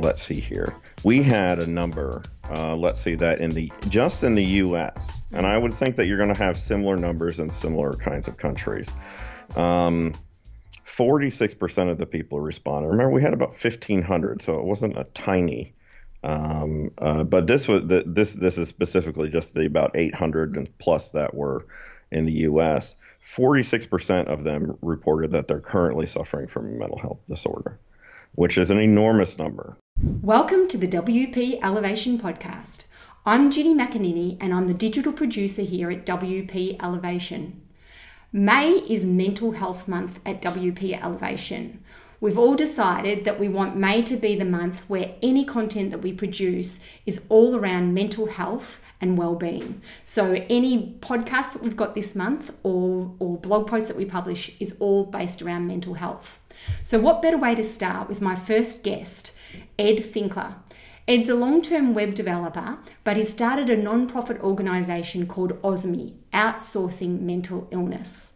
let's see here. We had a number, let's see, that just in the US, and I would think that you're going to have similar numbers in similar kinds of countries. 46% of the people responded. Remember, we had about 1,500, so it wasn't a tiny. But this is specifically just the about 800 and plus that were in the U.S. 46% of them reported that they're currently suffering from a mental health disorder, which is an enormous number. Welcome to the WP Elevation Podcast. I'm Ginny McAnini, and I'm the digital producer here at WP Elevation. May is Mental Health Month at WP Elevation. We've all decided that we want May to be the month where any content that we produce is all around mental health and well-being. So any podcasts that we've got this month or blog posts that we publish is all based around mental health. So what better way to start with my first guest, Ed Finkler. Ed's a long-term web developer, but he started a non-profit organisation called OSME, Outsourcing Mental Illness.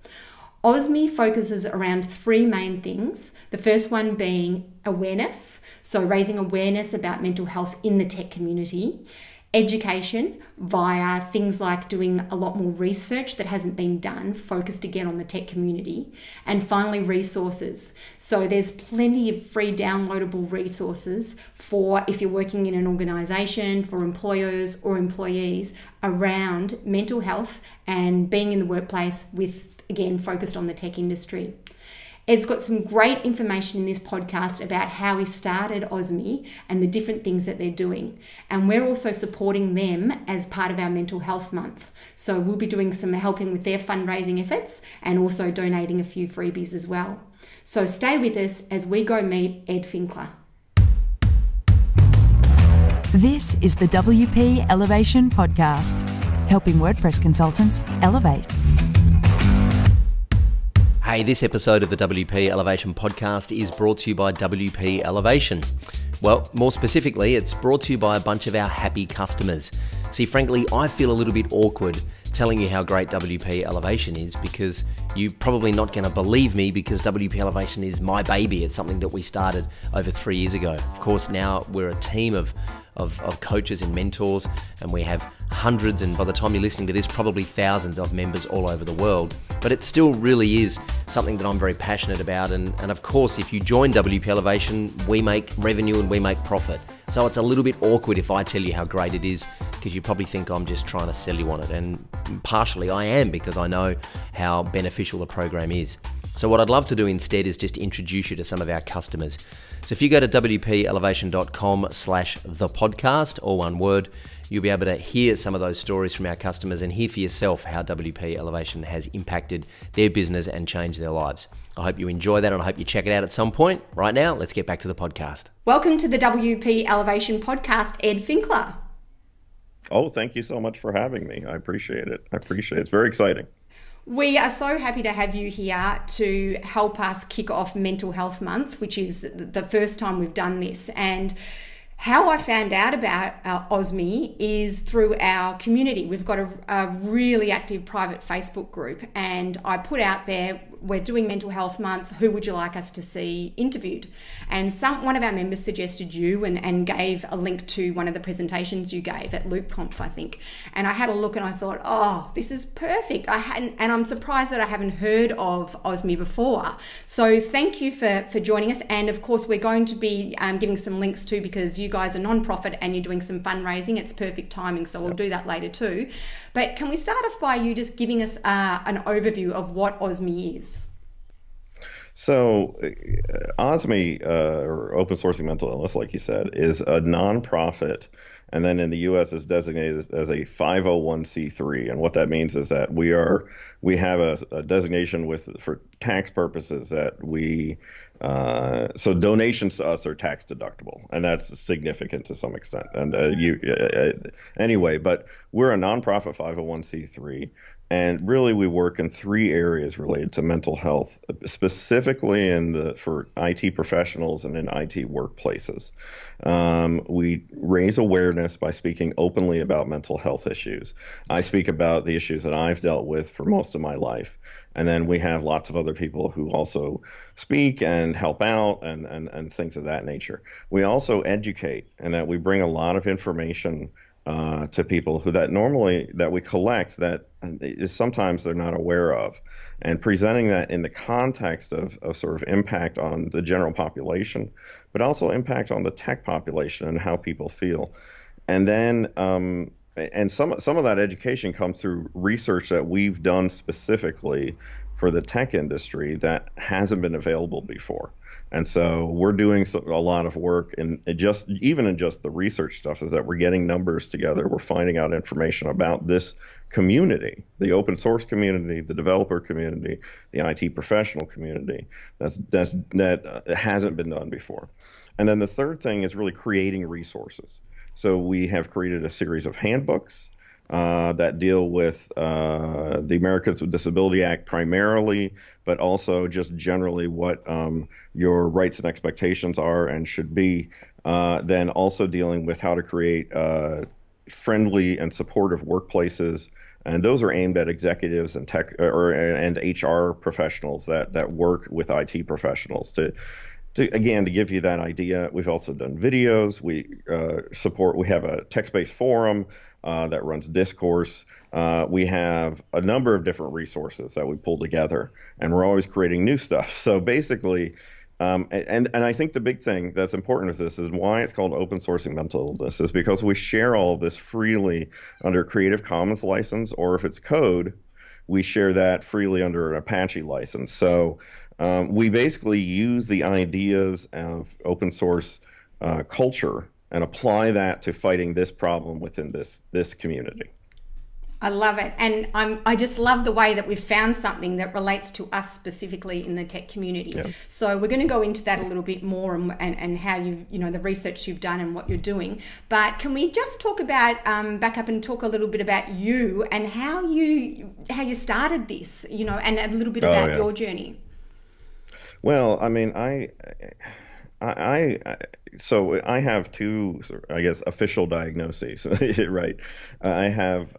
OSME focuses around three main things. The first one being awareness, so raising awareness about mental health in the tech community. Education via things like doing a lot more research that hasn't been done, focused again on the tech community. And finally, resources. So there's plenty of free downloadable resources for if you're working in an organisation, for employers or employees around mental health and being in the workplace with, again, focused on the tech industry. Ed's got some great information in this podcast about how he started OSME and the different things that they're doing. And we're also supporting them as part of our Mental Health Month. So we'll be doing some helping with their fundraising efforts and also donating a few freebies as well. So stay with us as we go meet Ed Finkler. This is the WP Elevation Podcast, helping WordPress consultants elevate. Hey, this episode of the WP Elevation Podcast is brought to you by WP Elevation. Well, more specifically, it's brought to you by a bunch of our happy customers. See, frankly, I feel a little bit awkward telling you how great WP Elevation is because you're probably not going to believe me because WP Elevation is my baby. It's something that we started over 3 years ago. Of course, now we're a team of coaches and mentors, and we have hundreds, and by the time you're listening to this, probably thousands of members all over the world. But it still really is something that I'm very passionate about. And of course, if you join WP Elevation, we make revenue and we make profit. So it's a little bit awkward if I tell you how great it is, because you probably think I'm just trying to sell you on it. And partially I am, because I know how beneficial the program is. So what I'd love to do instead is just introduce you to some of our customers. So if you go to wpelevation.com/thepodcast, all one word, you'll be able to hear some of those stories from our customers and hear for yourself how WP Elevation has impacted their business and changed their lives. I hope you enjoy that, and I hope you check it out at some point. Right now, let's get back to the podcast. Welcome to the WP Elevation Podcast, Ed Finkler. Oh, thank you so much for having me. I appreciate it. It's very exciting. We are so happy to have you here to help us kick off Mental Health Month, which is the first time we've done this. And how I found out about OSME is through our community. We've got a really active private Facebook group, and I put out there, we're doing Mental Health Month, who would you like us to see interviewed? And one of our members suggested you and gave a link to one of the presentations you gave at LoopConf, I think. And I had a look and I thought, oh, this is perfect. And I'm surprised that I haven't heard of OSME before. So thank you for joining us. And of course, we're going to be giving some links too, because you guys are non-profit and you're doing some fundraising. It's perfect timing, so we'll do that later too. But can we start off by you just giving us an overview of what OSME is? So OSME, or Open Sourcing Mental Illness, like you said, is a nonprofit, and then in the U.S. is designated as a 501c3. And what that means is that we have a designation for tax purposes that so donations to us are tax deductible, and that's significant to some extent. And anyway, but we're a nonprofit 501c3. And really, we work in three areas related to mental health, specifically for IT professionals and in IT workplaces. We raise awareness by speaking openly about mental health issues. I speak about the issues that I've dealt with for most of my life. And then we have lots of other people who also speak and help out and things of that nature. We also educate, and that we bring a lot of information to people who that we collect that is sometimes they're not aware of, and presenting that in the context of sort of impact on the general population, but also impact on the tech population and how people feel. And then and some of that education comes through research that we've done specifically for the tech industry that hasn't been available before. And so we're doing a lot of work in just the research stuff, is that we're getting numbers together. We're finding out information about this community, the open source community, the developer community, the IT professional community. That hasn't been done before. And then the third thing is really creating resources. So we have created a series of handbooks that deal with the Americans with Disability Act primarily, but also just generally what your rights and expectations are and should be. Then also dealing with how to create friendly and supportive workplaces. And those are aimed at executives and tech and HR professionals that work with IT professionals to give you that idea. We've also done videos. We have a text-based forum that runs discourse. We have a number of different resources that we pull together, and we're always creating new stuff. So basically, and I think the big thing that's important with this is why it's called open sourcing mental illness, is because we share all of this freely under Creative Commons license, or if it's code, we share that freely under an Apache license. So we basically use the ideas of open source culture and apply that to fighting this problem within this community. I love it. And I just love the way that we've found something that relates to us specifically in the tech community. Yeah. So we're going to go into that a little bit more and how the research you've done and what you're doing. But can we just talk about, back up and talk a little bit about you and how you started this, and a little bit about your journey? Well, I mean, so I have two, I guess, official diagnoses, right? I have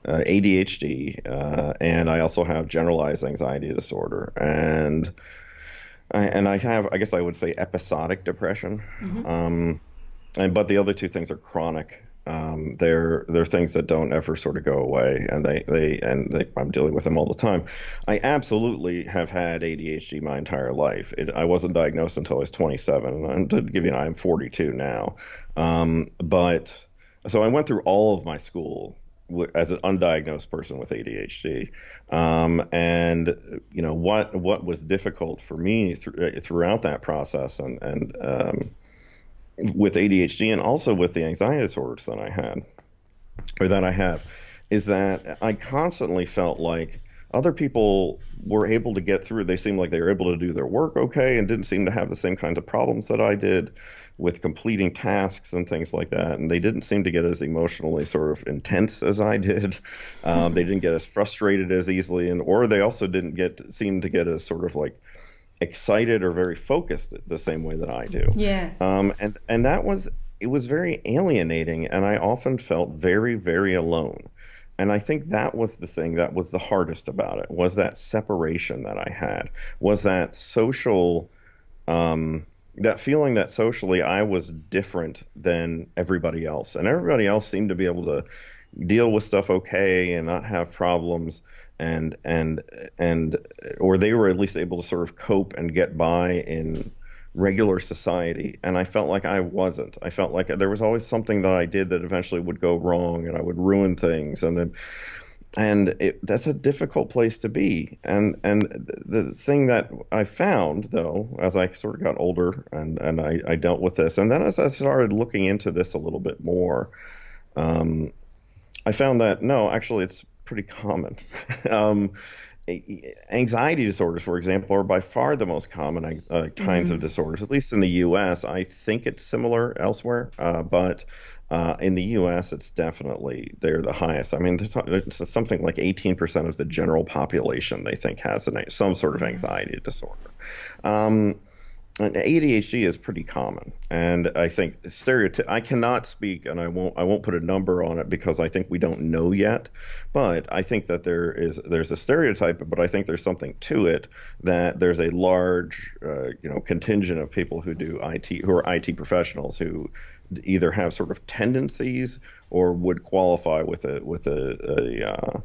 ADHD, and I also have generalized anxiety disorder, and I have, I guess I would say, episodic depression. Mm-hmm. But the other two things are chronic. They're things that don't ever sort of go away, and I'm dealing with them all the time. I absolutely have had ADHD my entire life. I wasn't diagnosed until I was 27, and to give you an idea, I'm 42 now. But so I went through all of my school as an undiagnosed person with ADHD, and what was difficult for me throughout that process, and with ADHD and also with the anxiety disorders that I have, is that I constantly felt like other people were able to get through. They seemed like they were able to do their work okay and didn't seem to have the same kinds of problems that I did with completing tasks and things like that. And they didn't seem to get as emotionally sort of intense as I did. They didn't get as frustrated as easily, or they also didn't seem to get as sort of like excited or very focused the same way that I do. Yeah. And it was very alienating, and I often felt very, very alone. And I think that was the thing that was the hardest about it, was that separation that I had, was that social, that feeling that socially I was different than everybody else, and everybody else seemed to be able to deal with stuff okay and not have problems. Or they were at least able to sort of cope and get by in regular society, and I felt like I wasn't. I felt like there was always something that I did that eventually would go wrong, and I would ruin things, that's a difficult place to be. And the thing that I found, though, as I sort of got older and I dealt with this, and then as I started looking into this a little bit more, I found that no, actually, it's pretty common. Anxiety disorders, for example, are by far the most common kinds of disorders, at least in the U.S. I think it's similar elsewhere, but in the U.S. they're the highest. I mean, it's something like 18% of the general population they think has some sort of anxiety disorder. And ADHD is pretty common, and I think I cannot speak, and I won't put a number on it because I think we don't know yet. But I think that there's a stereotype, but I think there's something to it, that there's a large contingent of people who do IT, who are IT professionals, who either have sort of tendencies or would qualify with a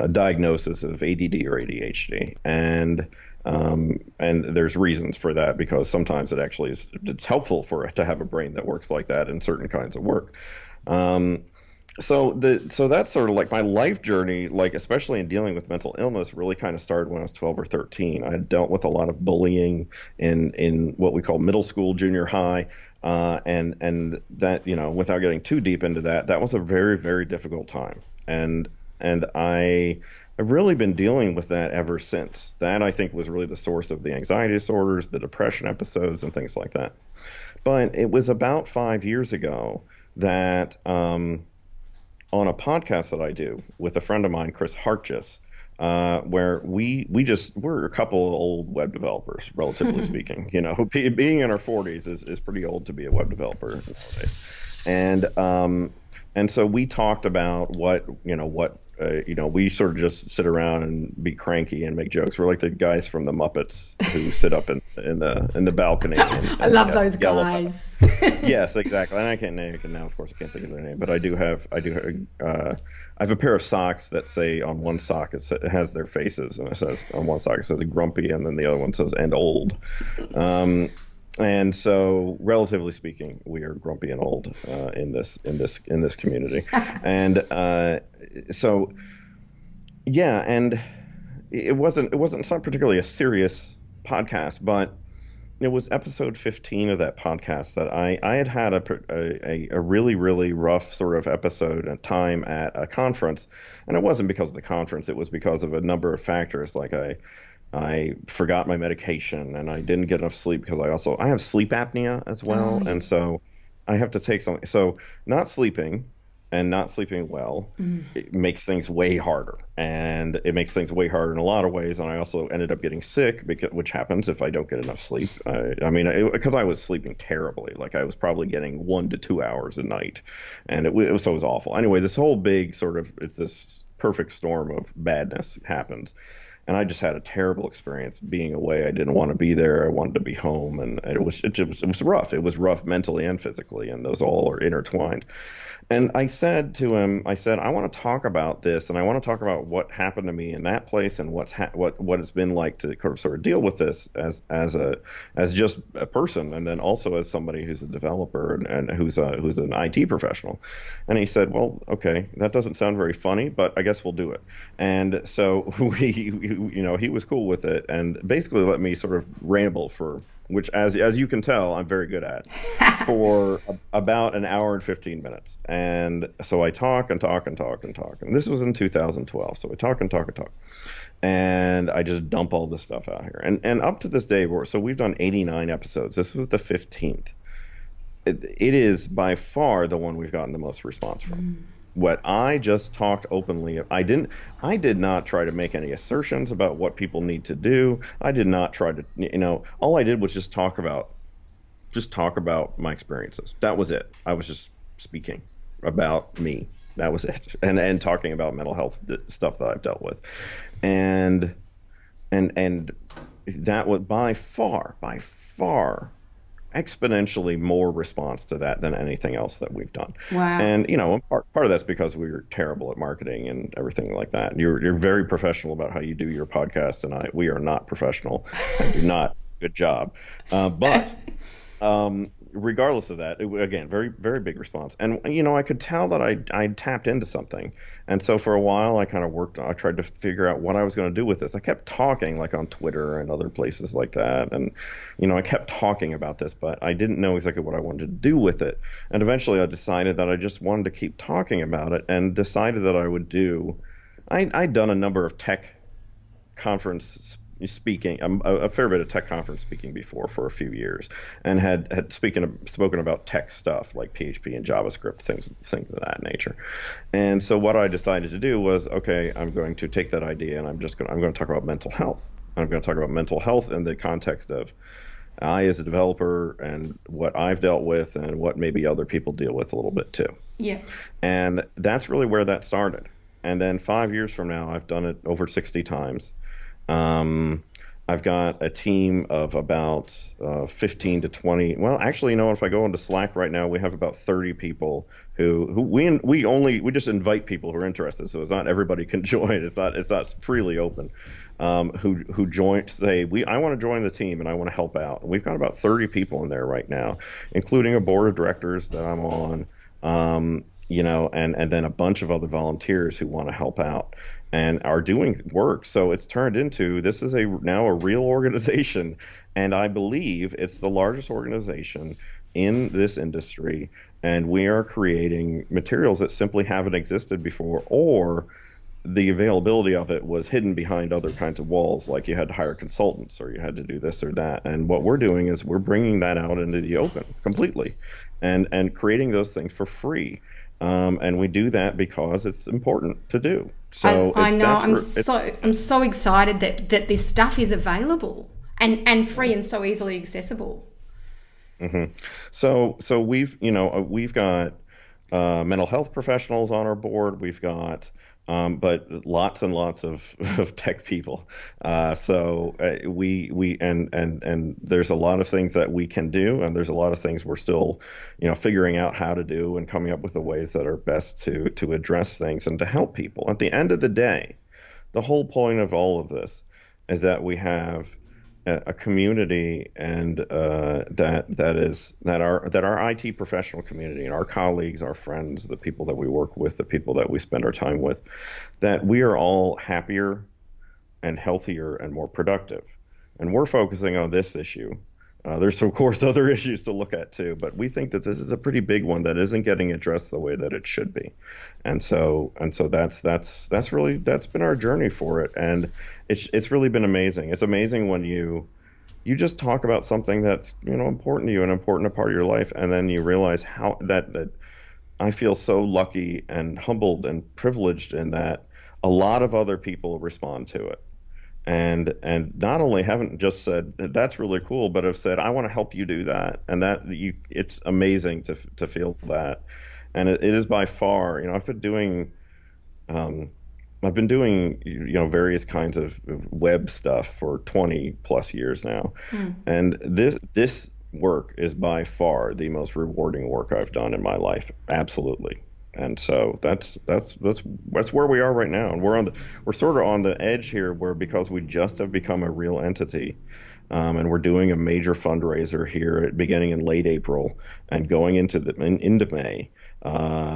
diagnosis of ADD or ADHD, and there's reasons for that, because sometimes it's helpful to have a brain that works like that in certain kinds of work. So that's sort of like my life journey, like especially in dealing with mental illness, really kind of started when I was 12 or 13. I had dealt with a lot of bullying in what we call middle school, junior high, and that, without getting too deep into that was a very, very difficult time, and I've really been dealing with that ever since. That, I think, was really the source of the anxiety disorders, the depression episodes, and things like that. But it was about 5 years ago that on a podcast that I do with a friend of mine, Chris Hartjes, where we're a couple of old web developers, relatively speaking. Being in our 40s is pretty old to be a web developer nowadays. And so we talked about what we sort of just sit around and be cranky and make jokes. We're like the guys from the Muppets who sit up in the balcony. And I love those guys. Yes, exactly. And I can't name it now. Of course, I can't think of their name. But I have a pair of socks that say on one sock it has their faces, and it says on one sock it says grumpy, and then the other one says and old. And so, relatively speaking, we are grumpy and old in this community, and so yeah, and it's not particularly a serious podcast, but it was episode 15 of that podcast that I had a really, really rough sort of episode and time at a conference, and it wasn't because of the conference, it was because of a number of factors, like I forgot my medication, and I didn't get enough sleep because I have sleep apnea as well. And so I have to take something. So not sleeping and not sleeping well, it makes things way harder, and it makes things way harder in a lot of ways. And I also ended up getting sick, which happens if I don't get enough sleep. Because I was sleeping terribly, like I was probably getting 1 to 2 hours a night, and it was awful. Anyway, this whole big it's this perfect storm of badness happens. And I just had a terrible experience being away. I didn't want to be there. I wanted to be home, and it was rough. It was rough mentally and physically, and those all are intertwined. And I said to him, I want to talk about this, and I want to talk about what happened to me in that place, and what it's been like to sort of deal with this as just a person, and then also as somebody who's a developer and who's an IT professional. And he said, well, okay, that doesn't sound very funny, but I guess we'll do it. And so he was cool with it, and basically let me sort of ramble which, as you can tell, I'm very good at, for about an hour and 15 minutes. And so I talk and talk and talk and talk. And this was in 2012. So I talk and talk and talk. And I just dump all this stuff out here. And up to this day, so we've done 89 episodes. This was the 15th. It is by far the one we've gotten the most response from. What I just talked openly, I did not try to make any assertions about what people need to do. I did not try to, all I did was just talk about my experiences. That was it. I was just speaking about me. That was it. And talking about mental health stuff that I've dealt with. And that was by far exponentially more response to that than anything else that we've done. Wow. And part of that's because we were terrible at marketing and everything like that. You're very professional about how you do your podcast, and we are not professional and do not. Good job. But regardless of that, again, very, very big response. And, I could tell that I tapped into something. And so for a while, I kind of I tried to figure out what I was going to do with this. I kept talking, like on Twitter and other places like that. And, I kept talking about this, but I didn't know exactly what I wanted to do with it. And eventually I decided that I just wanted to keep talking about it, and decided that I would I'd done a number of tech conference speaking, a fair bit of tech conference speaking before for a few years, and had spoken about tech stuff like PHP and JavaScript, things of that nature. And so what I decided to do was, okay, I'm going to take that idea, and I'm going to talk about mental health. I'm going to talk about mental health in the context of I as a developer and what I've dealt with and what maybe other people deal with a little bit too. Yeah. And that's really where that started. And then 5 years from now, I've done it over 60 times. I've got a team of about 15 to 20. Well, actually, if I go into Slack right now, we have about 30 people who we just invite people who are interested. So it's not everybody can join. It's not freely open. Who join, say, I want to join the team and I want to help out. And we've got about 30 people in there right now, including a board of directors that I'm on, and then a bunch of other volunteers who want to help out and are doing work. So it's turned into, this is now a real organization, and I believe it's the largest organization in this industry, and we are creating materials that simply haven't existed before, or the availability of it was hidden behind other kinds of walls, like you had to hire consultants or you had to do this or that. And what we're doing is we're bringing that out into the open completely and creating those things for free. And we do that because it's important to do. So I know I'm so excited that this stuff is available and free and so easily accessible. Mm-hmm. So we've got mental health professionals on our board. We've got but lots and lots of tech people. We there's a lot of things that we can do, and there's a lot of things we're still, figuring out how to do and coming up with the ways that are best to address things and to help people. At the end of the day, the whole point of all of this is that we have a community and that our IT professional community and our colleagues, our friends, the people that we work with, the people that we spend our time with, that we are all happier and healthier and more productive. And we're focusing on this issue. There's of course other issues to look at too, but we think that this is a pretty big one that isn't getting addressed the way that it should be. And so that's been our journey for it. And it's really been amazing. It's amazing when you just talk about something that's, important to you and important a part of your life, and then you realize how that I feel so lucky and humbled and privileged in that a lot of other people respond to it. And not only haven't just said that's really cool, but have said, I want to help you do that. And it's amazing to feel that. And it is by far, I've been doing various kinds of web stuff for 20 plus years now. And this work is by far the most rewarding work I've done in my life. Absolutely. And so that's where we are right now, and we're sort of on the edge here, where because we just have become a real entity, and we're doing a major fundraiser here beginning in late April and going into May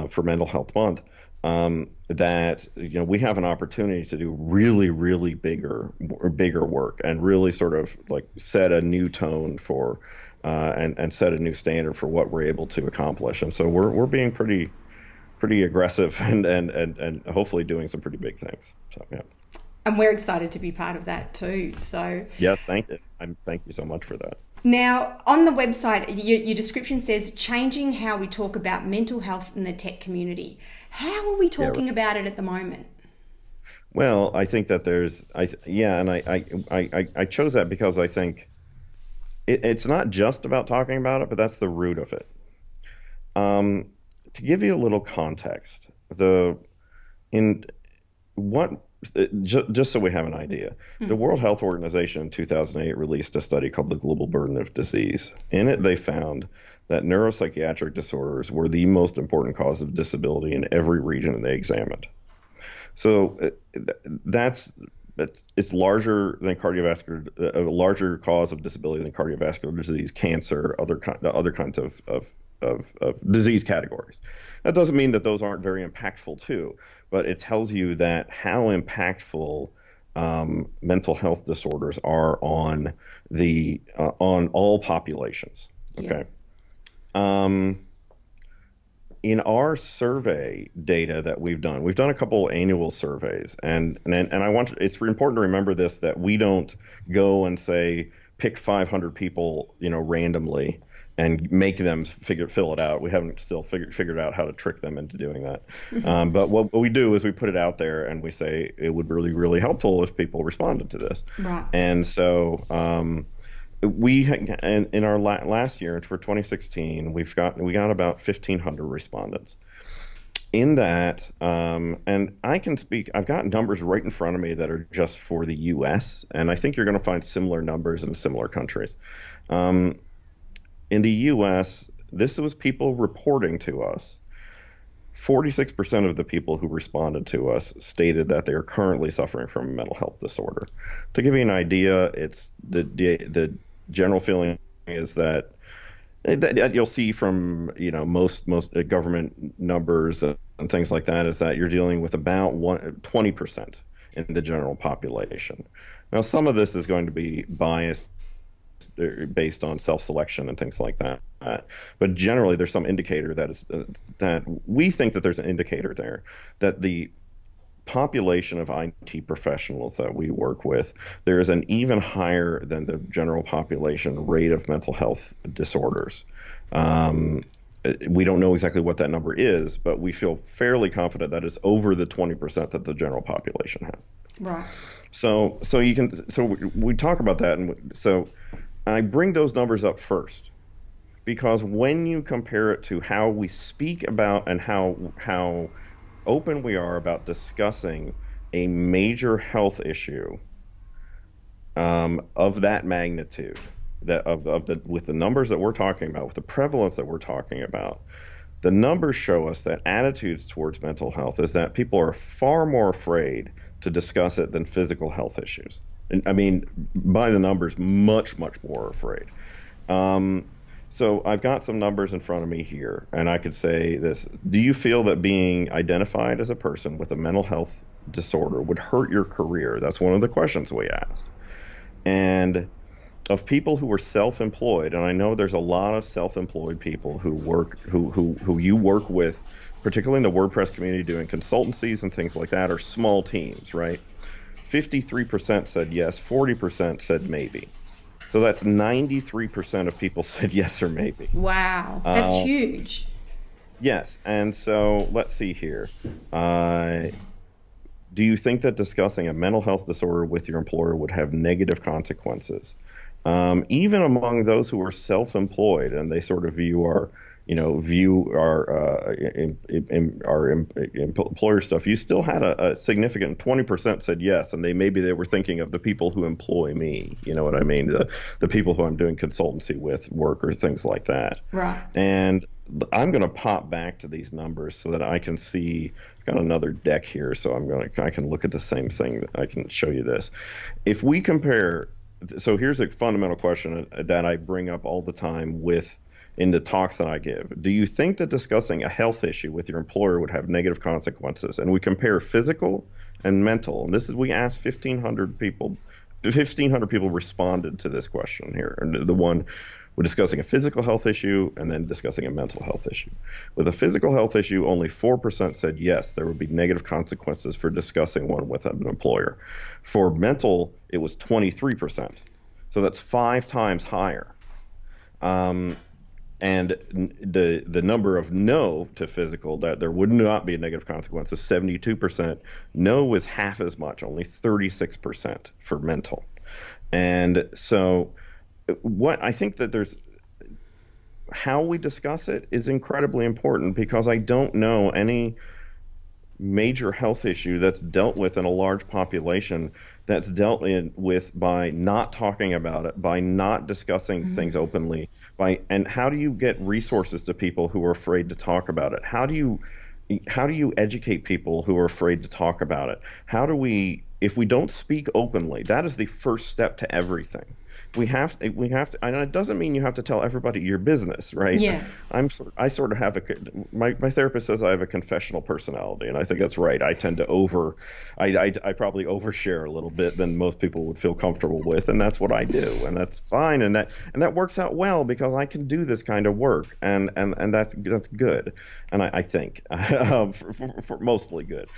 for Mental Health Month. That we have an opportunity to do really, really bigger work and really sort of like set a new tone for and set a new standard for what we're able to accomplish. And so we're being pretty aggressive and hopefully doing some pretty big things. So yeah. And we're excited to be part of that too. So yes, thank you. Thank you so much for that. Now, on the website, your description says changing how we talk about mental health in the tech community. How are we talking about it at the moment? Well, I think that I chose that because I think it's not just about talking about it, but that's the root of it. To give you a little context, just so we have an idea, the World Health Organization in 2008 released a study called The Global Burden of Disease. In it, they found that neuropsychiatric disorders were the most important cause of disability in every region they examined. So it's larger than a larger cause of disability than cardiovascular disease, cancer, other kinds of disease categories. That doesn't mean that those aren't very impactful too, but it tells you that how impactful mental health disorders are on all populations. Okay. In our survey data that we've done a couple annual surveys, and it's important to remember this, that we don't go and say pick 500 people randomly and make them fill it out. We haven't still figured out how to trick them into doing that. But what we do is we put it out there and we say it would really, really helpful if people responded to this. Right. And so in our last year for 2016, we got about 1,500 respondents. In that, and I can speak, I've got numbers right in front of me that are just for the U.S., and I think you're going to find similar numbers in similar countries. In the U.S., this was people reporting to us. 46% of the people who responded to us stated that they are currently suffering from a mental health disorder. To give you an idea, it's the general feeling is that you'll see from most government numbers and things like that is that you're dealing with about 20% in the general population. Now, some of this is going to be biased based on self-selection and things like that, but generally there's some indicator that we think that there's an indicator there that the population of IT professionals that we work with, there is an even higher than the general population rate of mental health disorders. We don't know exactly what that number is, but we feel fairly confident that it's over the 20% that the general population has. Right. So we talk about that, and so I bring those numbers up first because when you compare it to how we speak about and how open we are about discussing a major health issue of that magnitude, with the numbers that we're talking about, with the prevalence that we're talking about, the numbers show us that attitudes towards mental health is that people are far more afraid to discuss it than physical health issues. And I mean, by the numbers, much more afraid. So I've got some numbers in front of me here, and I could say this. Do you feel that being identified as a person with a mental health disorder would hurt your career? That's one of the questions we asked. And of people who were self-employed, and I know there's a lot of self-employed people who you work with, particularly in the WordPress community doing consultancies and things like that, or small teams, right? 53% said yes, 40% said maybe. So that's 93% of people said yes or maybe. Wow, that's huge. Yes, and so let's see here. Do you think that discussing a mental health disorder with your employer would have negative consequences? Even among those who are self-employed and they sort of view our employer stuff, you still had a significant 20% said yes, and maybe they were thinking of the people who employ me. You know what I mean? The people who I'm doing consultancy with, work, or things like that. Right. And I'm going to pop back to these numbers so that I can see. I've got another deck here, so I can look at the same thing. I can show you this. If we compare, so here's a fundamental question that I bring up all the time in the talks that I give. Do you think that discussing a health issue with your employer would have negative consequences? And we compare physical and mental. And we asked 1,500 people. 1,500 people responded to this question here. And the one we're discussing a physical health issue and then discussing a mental health issue. With a physical health issue, only 4% said yes, there would be negative consequences for discussing one with an employer. For mental, it was 23%. So that's 5 times higher. And the number of no to physical, that there would not be a negative consequence, is 72%. No was half as much, only 36% for mental. And so what I think that how we discuss it is incredibly important, because I don't know any major health issue that's dealt with in a large population that's dealt with by not talking about it, by not discussing things openly, and how do you get resources to people who are afraid to talk about it? How do you educate people who are afraid to talk about it? If we don't speak openly, that is the first step to everything. We have to, and it doesn't mean you have to tell everybody your business, right? Yeah. I sort of have my therapist says I have a confessional personality, and I think that's right. I tend to I probably overshare a little bit than most people would feel comfortable with, and that's what I do, and that's fine, and that works out well because I can do this kind of work, and that's good, and I think for mostly good.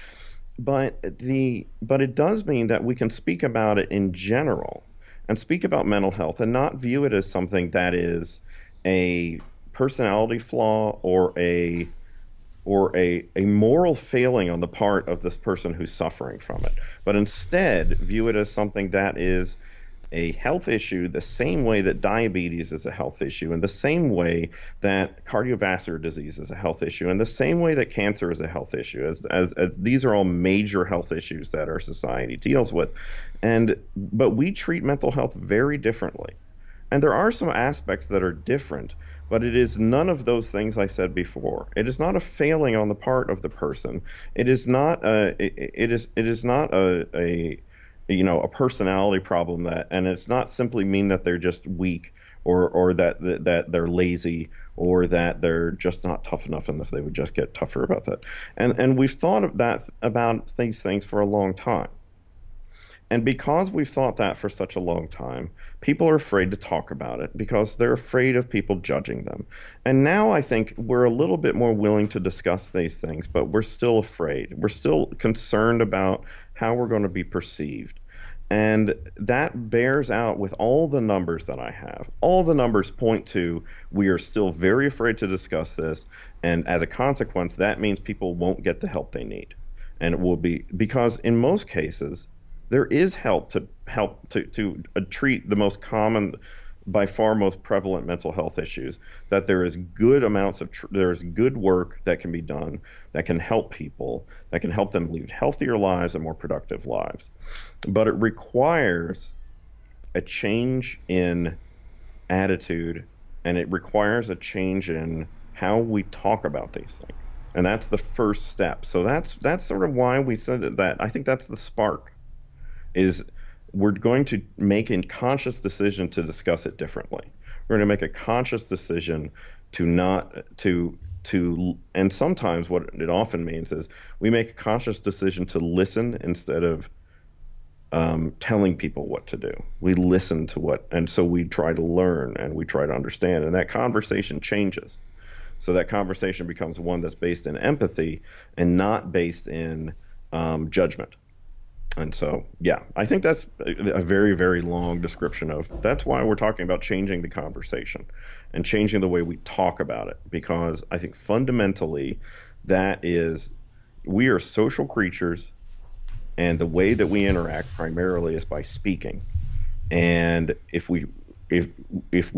But it does mean that we can speak about it in general and speak about mental health and not view it as something that is a personality flaw or a moral failing on the part of this person who's suffering from it, but instead view it as something that is a health issue the same way that diabetes is a health issue, and the same way that cardiovascular disease is a health issue, and the same way that cancer is a health issue, as these are all major health issues that our society deals with. But we treat mental health very differently. And there are some aspects that are different, but it is none of those things I said before. It is not a failing on the part of the person. It is not a personality problem, and it's not simply mean that they're just weak, or that they're lazy, or that they're just not tough enough, and if they would just get tougher about that. And we've thought of that about these things for a long time. And because we've thought that for such a long time, people are afraid to talk about it because they're afraid of people judging them. And now I think we're a little bit more willing to discuss these things, but we're still afraid. We're still concerned about how we're going to be perceived. And that bears out with all the numbers that I have. All the numbers point to we are still very afraid to discuss this. And as a consequence, that means people won't get the help they need. And it will be because in most cases, there is help to treat the most common, by far most prevalent mental health issues. That there is good amounts of there is good work that can be done that can help people, that can help them lead healthier lives and more productive lives. But it requires a change in attitude, and it requires a change in how we talk about these things. And that's the first step. So that's sort of why we said that. I think that's the spark. Is we're going to make a conscious decision to discuss it differently. We're going to make a conscious decision and sometimes what it often means is we make a conscious decision to listen instead of telling people what to do. We listen to and so we try to learn and we try to understand, and that conversation changes. So that conversation becomes one that's based in empathy and not based in judgment. And so, yeah, I think that's a very, very long description of that's why we're talking about changing the conversation and changing the way we talk about it, because I think fundamentally that is we are social creatures, and the way that we interact primarily is by speaking. And if we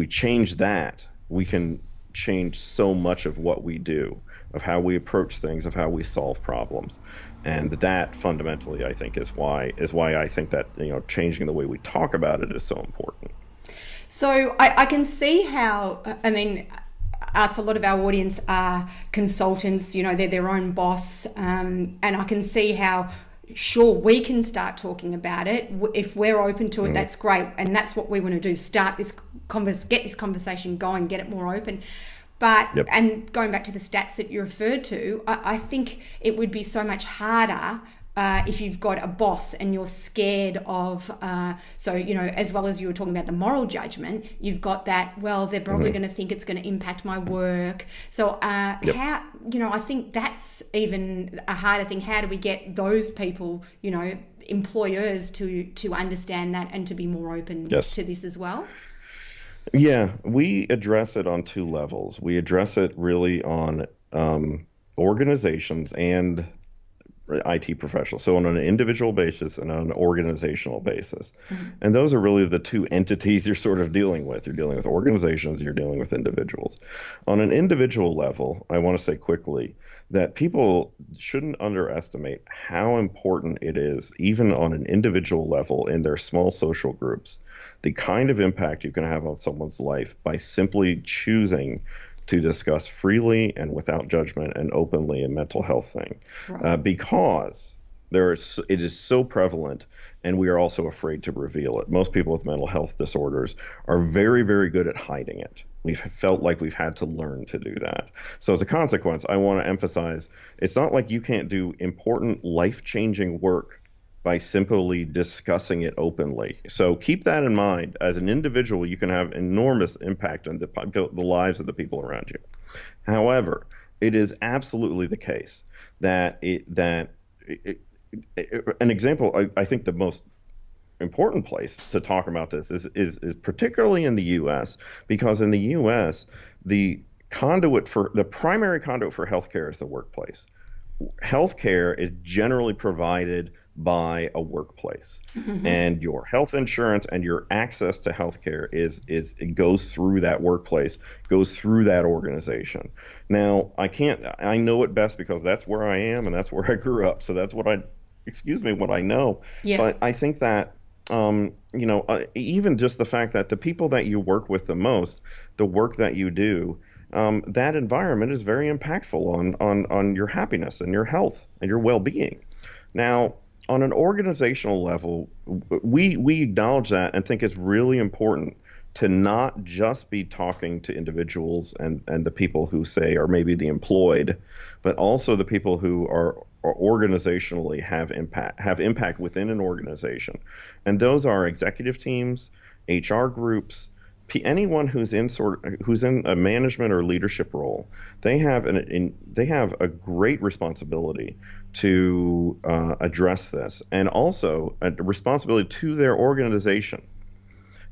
change that, we can change so much of what we do, of how we approach things, of how we solve problems. And that fundamentally, I think, is why I think that changing the way we talk about it is so important. So I can see how, I mean, a lot of our audience are consultants, they're their own boss, and I can see how, sure, we can start talking about it. If we're open to it, that's great. And that's what we want to do, get this conversation going, get it more open. But, and going back to the stats that you referred to, I think it would be so much harder if you've got a boss and you're scared of, as well as you were talking about the moral judgment, you've got that, well, they're probably going to think it's going to impact my work. So how, I think that's even a harder thing. How do we get those people, employers to understand that and to be more open to this as well? Yeah, we address it on two levels. We address it really on organizations and IT professionals, so on an individual basis and on an organizational basis. And those are really the two entities you're sort of dealing with. You're dealing with organizations, you're dealing with individuals. On an individual level, I want to say quickly that people shouldn't underestimate how important it is, even on an individual level in their small social groups, the kind of impact you can have on someone's life by simply choosing to discuss freely and without judgment and openly a mental health thing, because it is so prevalent, and we are also afraid to reveal it. Most people with mental health disorders are very, very good at hiding it. We've felt like we've had to learn to do that. So as a consequence, I want to emphasize, it's not like you can't do important life-changing work by simply discussing it openly. So keep that in mind. As an individual, you can have enormous impact on the lives of the people around you. However, it is absolutely the case that an example, I think the most important place to talk about this is particularly in the U.S., because in the U.S., the primary conduit for healthcare is the workplace. Healthcare is generally provided by a workplace. And your health insurance and your access to healthcare it goes through that workplace, goes through that organization. Now, I know it best because that's where I am and that's where I grew up. So that's what I know. Yeah. But I think that even just the fact that the people that you work with the most, the work that you do, that environment is very impactful on your happiness and your health and your well-being. Now, on an organizational level, we acknowledge that and think it's really important to not just be talking to individuals and the people who say are maybe the employed, but also the people who are organizationally have impact within an organization. And those are executive teams, HR groups, anyone who's in a management or leadership role. They have a great responsibility to address this, and also a responsibility to their organization.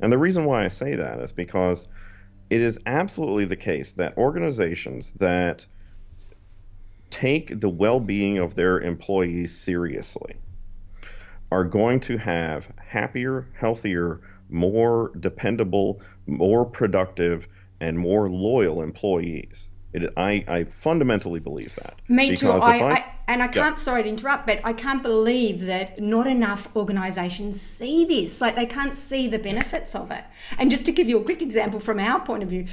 And the reason why I say that is because it is absolutely the case that organizations that take the well-being of their employees seriously are going to have happier, healthier, more dependable, more productive, and more loyal employees. I fundamentally believe that. Me too. I can't, sorry to interrupt, but I can't believe that not enough organisations see this. Like, they can't see the benefits of it. And just to give you a quick example from our point of view,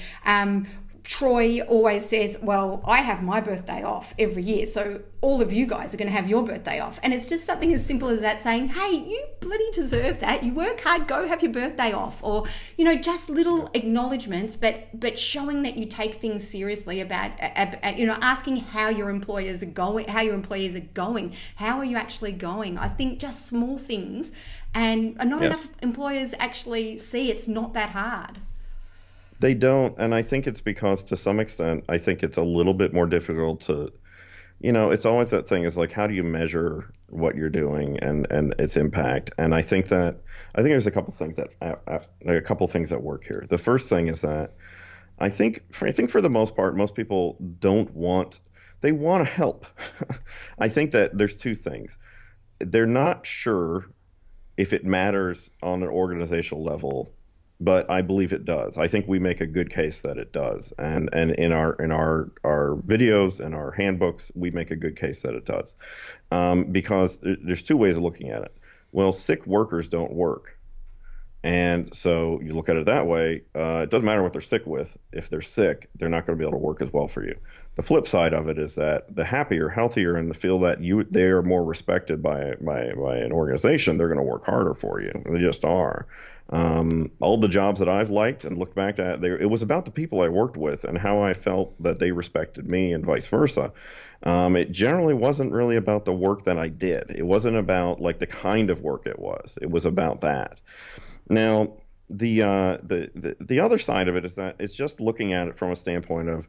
Troy always says, well, I have my birthday off every year, so all of you guys are going to have your birthday off. And it's just something as simple as that, saying, hey, you bloody deserve that. You work hard, go have your birthday off. Or, just little acknowledgements, but showing that you take things seriously about asking how your employees are going, how are you actually going? I think just small things, and not enough employers actually see it's not that hard. They don't, and I think it's because, to some extent, I think it's a little bit more difficult to, it's always that thing is like, how do you measure what you're doing and its impact? And I think there's a couple things that work here. The first thing is that I think for the most part, most people want to help. I think that there's two things. They're not sure if it matters on an organizational level, but I believe it does. I think we make a good case that it does, and in our videos and our handbooks, we make a good case that it does, because there's two ways of looking at it. Well, sick workers don't work, and so you look at it that way. It doesn't matter what they're sick with. If they're sick, they're not going to be able to work as well for you. The flip side of it is that the happier, healthier, and the feel that they are more respected by an organization, they're going to work harder for you. They just are. All the jobs that I've liked and looked back at, it was about the people I worked with and how I felt that they respected me, and vice versa. It generally wasn't really about the work that I did. It wasn't about like the kind of work it was. It was about that. Now, the other side of it is that it's just looking at it from a standpoint of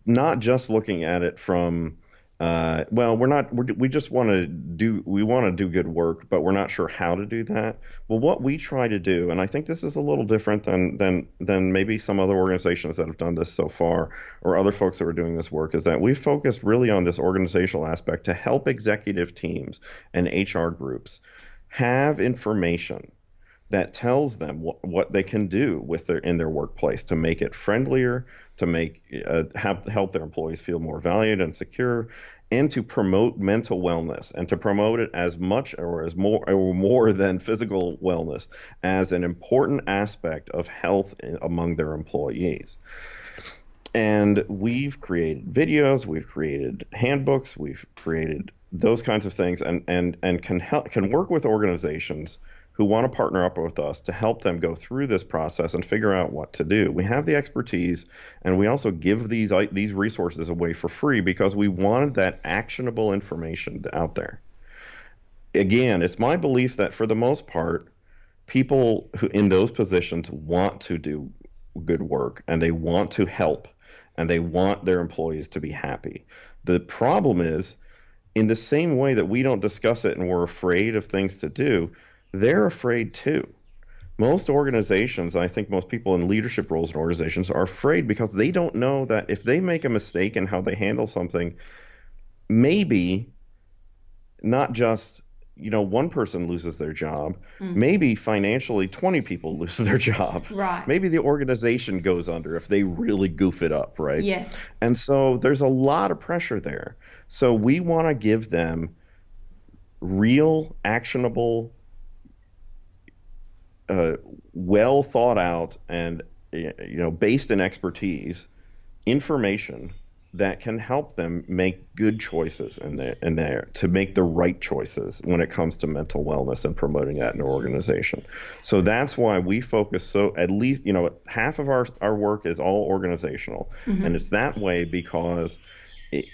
not just looking at it from we just want to do good work, but we're not sure how to do that. Well, what we try to do, and I think this is a little different than maybe some other organizations that have done this so far, or other folks that are doing this work, is that we focused really on this organizational aspect to help executive teams and HR groups have information that tells them what they can do in their workplace to make it friendlier, to help their employees feel more valued and secure, and to promote mental wellness, and to promote it as much or more than physical wellness as an important aspect of health among their employees. And we've created videos, we've created handbooks, we've created those kinds of things, and can work with organizations who want to partner up with us to help them go through this process and figure out what to do. We have the expertise, and we also give these resources away for free because we wanted that actionable information out there. Again, it's my belief that for the most part, people who in those positions want to do good work, and they want to help, and they want their employees to be happy. The problem is, in the same way that we don't discuss it and we're afraid of things to do, they're afraid too. Most organizations, I think most people in leadership roles in organizations, are afraid because they don't know that if they make a mistake in how they handle something, maybe not just, one person loses their job, maybe financially 20 people lose their job. Right. Maybe the organization goes under if they really goof it up, right? Yeah. And so there's a lot of pressure there. So we want to give them real, actionable, well thought out and based in expertise information that can help them make good choices in there to make the right choices when it comes to mental wellness and promoting that in an organization. So that's why we focus, so at least half of our work is all organizational, and it's that way because it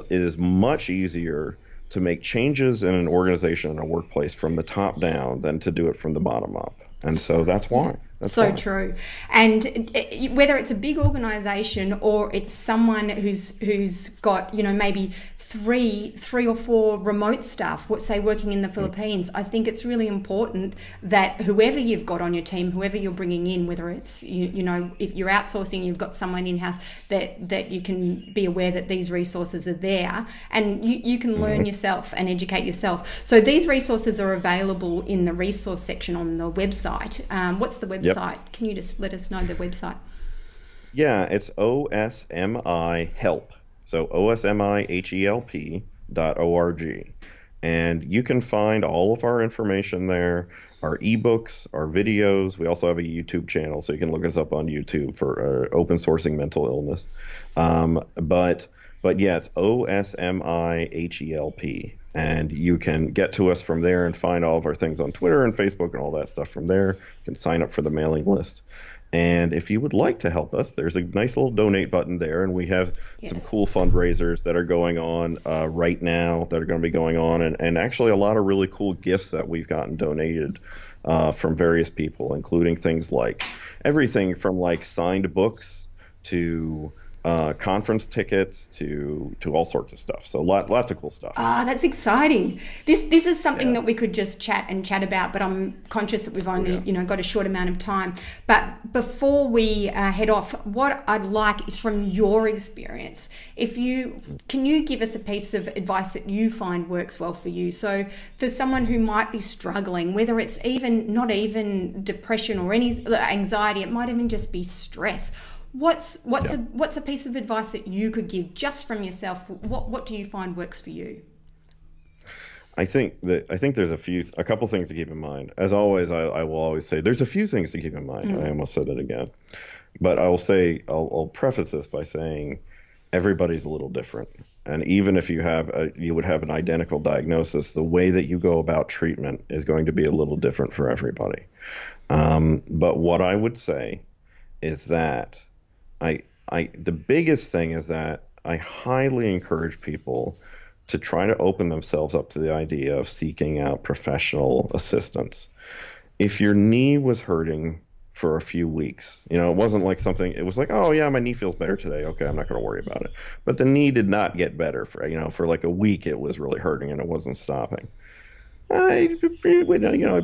is much easier to make changes in an organization and a workplace from the top down than to do it from the bottom up. And so that's why. That's so why. true. And whether it's a big organization or it's someone who's got, maybe three or four remote staff, say working in the Philippines, I think it's really important that whoever you've got on your team, whoever you're bringing in, whether it's, if you're outsourcing, you've got someone in-house, that you can be aware that these resources are there and you can learn yourself and educate yourself. So these resources are available in the resource section on the website. What's the website? Yep. Can you just let us know the website? Yeah, it's OSMI Help. So OSMIHELP.org. And you can find all of our information there, our ebooks, our videos. We also have a YouTube channel, so you can look us up on YouTube for open sourcing mental illness. But yeah, it's OSMIHELP. And you can get to us from there and find all of our things on Twitter and Facebook and all that stuff from there. You can sign up for the mailing list. And if you would like to help us, there's a nice little donate button there. And we have some cool fundraisers that are going on right now that are going to be going on. And actually a lot of really cool gifts that we've gotten donated from various people, including things like everything from like signed books to conference tickets to all sorts of stuff. So lots of cool stuff. Ah, that's exciting. This is something that we could just chat about, but I'm conscious that we've only got a short amount of time. But before we head off, what I'd like is from your experience. Can you give us a piece of advice that you find works well for you? So for someone who might be struggling, whether it's not even depression or any anxiety, it might even just be stress. What's a piece of advice that you could give just from yourself? What do you find works for you? I think there's a couple things to keep in mind. As always, I will always say there's a few things to keep in mind. I almost said it again, but I will say I'll preface this by saying everybody's a little different, and even if you would have an identical diagnosis, the way that you go about treatment is going to be a little different for everybody. But what I would say is that the biggest thing is that I highly encourage people to try to open themselves up to the idea of seeking out professional assistance. If your knee was hurting for a few weeks, it wasn't like it was like, oh yeah, my knee feels better today. Okay, I'm not going to worry about it. But the knee did not get better for like a week. It was really hurting and it wasn't stopping. I'd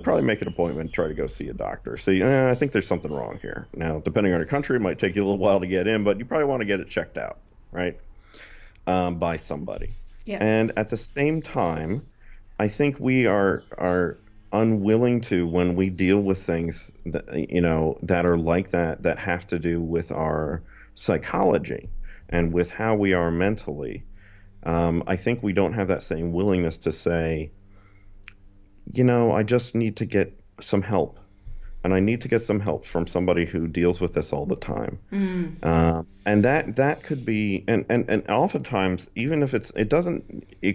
probably make an appointment, try to go see a doctor. See, I think there's something wrong here. Now, depending on your country, it might take you a little while to get in, but you probably want to get it checked out, right, by somebody. Yeah. And at the same time, I think we are unwilling to, when we deal with things that, that are like that have to do with our psychology and with how we are mentally. I think we don't have that same willingness to say, I just need to get some help, and I need to get some help from somebody who deals with this all the time. And that could be, and oftentimes, even if it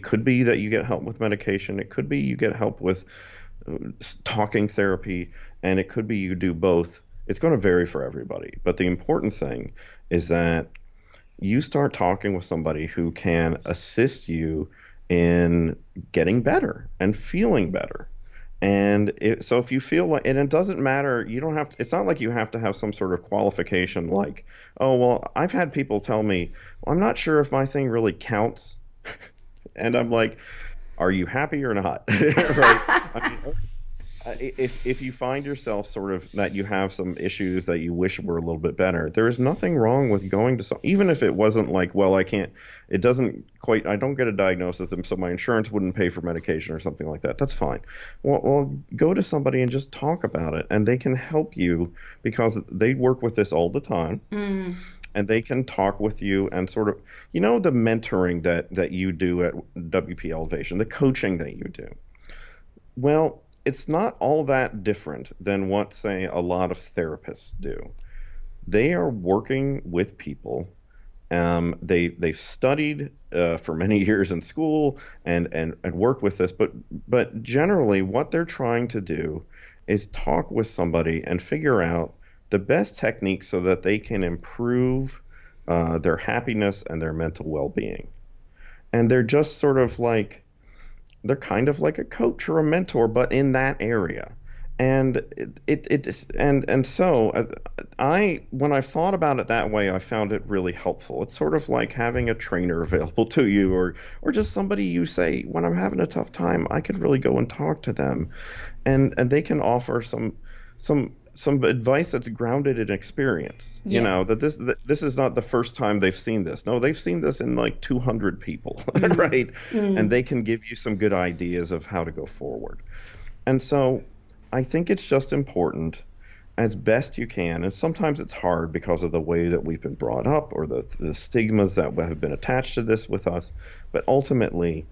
could be that you get help with medication. It could be you get help with talking therapy, and it could be you do both. It's going to vary for everybody. But the important thing is that you start talking with somebody who can assist you in getting better and feeling better. And so if you feel like, and it doesn't matter, it's not like you have to have some sort of qualification like, oh, well, I've had people tell me, well, I'm not sure if my thing really counts. And I'm like, are you happy or not? Right? if you find yourself sort of that you have some issues that you wish were a little bit better, there is nothing wrong with going to some, even if it wasn't like, well, it doesn't quite, I don't get a diagnosis, and so my insurance wouldn't pay for medication or something like that. That's fine. Well, go to somebody and just talk about it, and they can help you because they work with this all the time. And they can talk with you and sort of, the mentoring that you do at WP Elevation, the coaching that you do. Well, it's not all that different than what, say, a lot of therapists do. They are working with people. They've studied for many years in school and worked with this, but generally what they're trying to do is talk with somebody and figure out the best techniques so that they can improve their happiness and their mental well-being. And they're just sort of like, they're kind of like a coach or a mentor, but in that area. And so when I thought about it that way, I found it really helpful. It's sort of like having a trainer available to you, or just somebody you say, when I'm having a tough time, I could really go and talk to them, and they can offer some advice that's grounded in experience. Yeah. That this is not the first time they've seen this. No, they've seen this in like 200 people, right? And they can give you some good ideas of how to go forward. And so I think it's just important, as best you can, and sometimes it's hard because of the way that we've been brought up or the stigmas that have been attached to this with us, but ultimately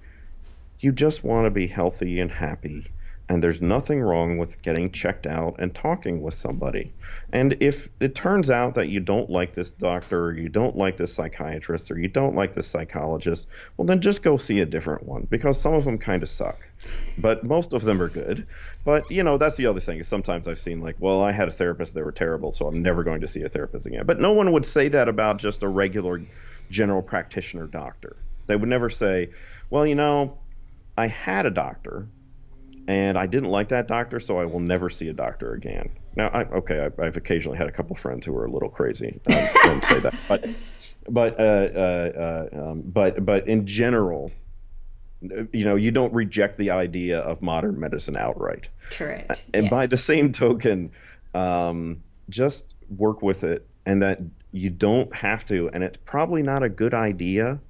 you just want to be healthy and happy. And there's nothing wrong with getting checked out and talking with somebody. And if it turns out that you don't like this doctor, or you don't like this psychiatrist, or you don't like this psychologist, well, then just go see a different one, because some of them kind of suck. But most of them are good. But, that's the other thing, is sometimes I've seen like, well, I had a therapist, they were terrible, so I'm never going to see a therapist again. But no one would say that about just a regular general practitioner doctor. They would never say, well, I had a doctor, and I didn't like that doctor, so I will never see a doctor again. Now, I've occasionally had a couple friends who are a little crazy. Don't say that, but in general, you don't reject the idea of modern medicine outright. Correct. And yeah. by the same token, just work with it, and that you don't have to, and it's probably not a good idea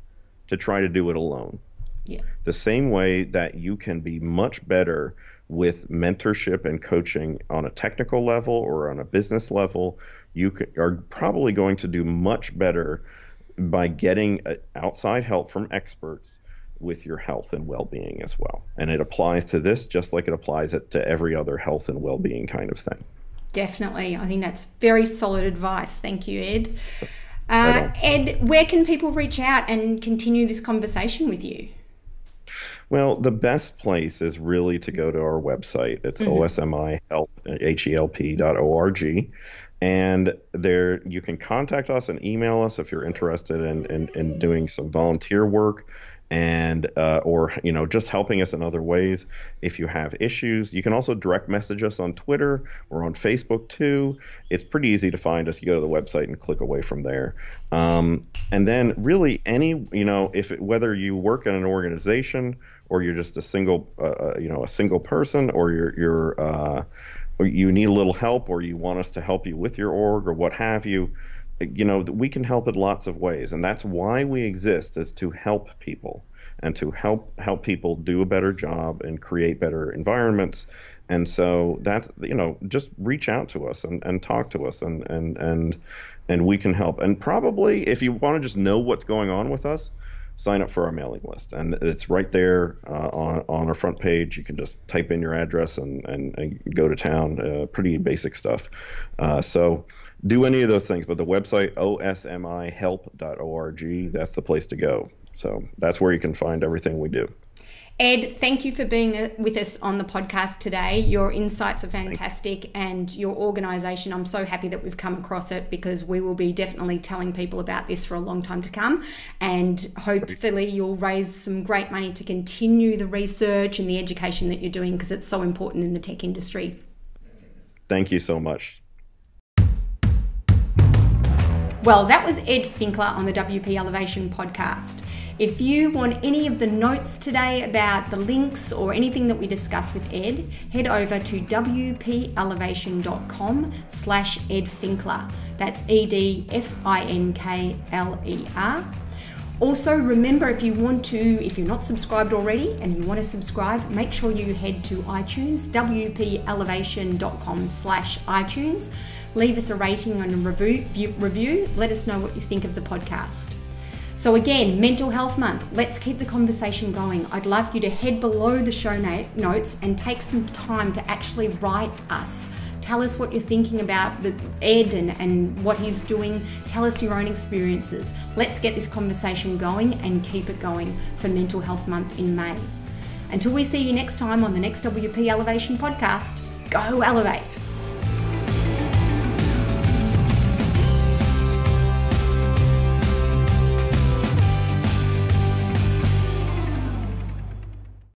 to try to do it alone. Yeah. The same way that you can be much better with mentorship and coaching on a technical level or on a business level, you are probably going to do much better by getting outside help from experts with your health and well-being as well. And it applies to this just like it applies to every other health and well-being kind of thing. Definitely. I think that's very solid advice. Thank you, Ed. Ed, where can people reach out and continue this conversation with you? Well, the best place is really to go to our website. It's osmihelp.org. And there you can contact us and email us if you're interested in doing some volunteer work, and or just helping us in other ways. If you have issues, you can also direct message us on Twitter. We're on Facebook too. It's pretty easy to find us. You go to the website and click away from there. And then really whether you work in an organization or you're just a single person, or or you need a little help, or you want us to help you with your org or what have you, we can help in lots of ways. And that's why we exist, is to help people and to help people do a better job and create better environments. And so that's, just reach out to us and talk to us, and we can help. And probably if you want to just know what's going on with us, sign up for our mailing list, and it's right there on our front page. You can just type in your address and go to town. Pretty basic stuff. So do any of those things. But the website, osmihelp.org, that's the place to go. So that's where you can find everything we do. Ed, thank you for being with us on the podcast today. Your insights are fantastic, and your organisation, I'm so happy that we've come across it, because we will be definitely telling people about this for a long time to come, and hopefully you'll raise some great money to continue the research and the education that you're doing, because it's so important in the tech industry. Thank you so much. Well, that was Ed Finkler on the WP Elevation podcast. If you want any of the notes today about the links or anything that we discussed with Ed, head over to wpelevation.com/Ed Finkler. That's EDFINKLER. Also, remember, if you're not subscribed already and you want to subscribe, make sure you head to iTunes, wpelevation.com/iTunes. Leave us a rating and a review. Let us know what you think of the podcast. So again, Mental Health Month. Let's keep the conversation going. I'd love you to head below the show notes and take some time to actually write us. Tell us what you're thinking about Ed and what he's doing. Tell us your own experiences. Let's get this conversation going and keep it going for Mental Health Month in May. Until we see you next time on the next WP Elevation podcast, go elevate.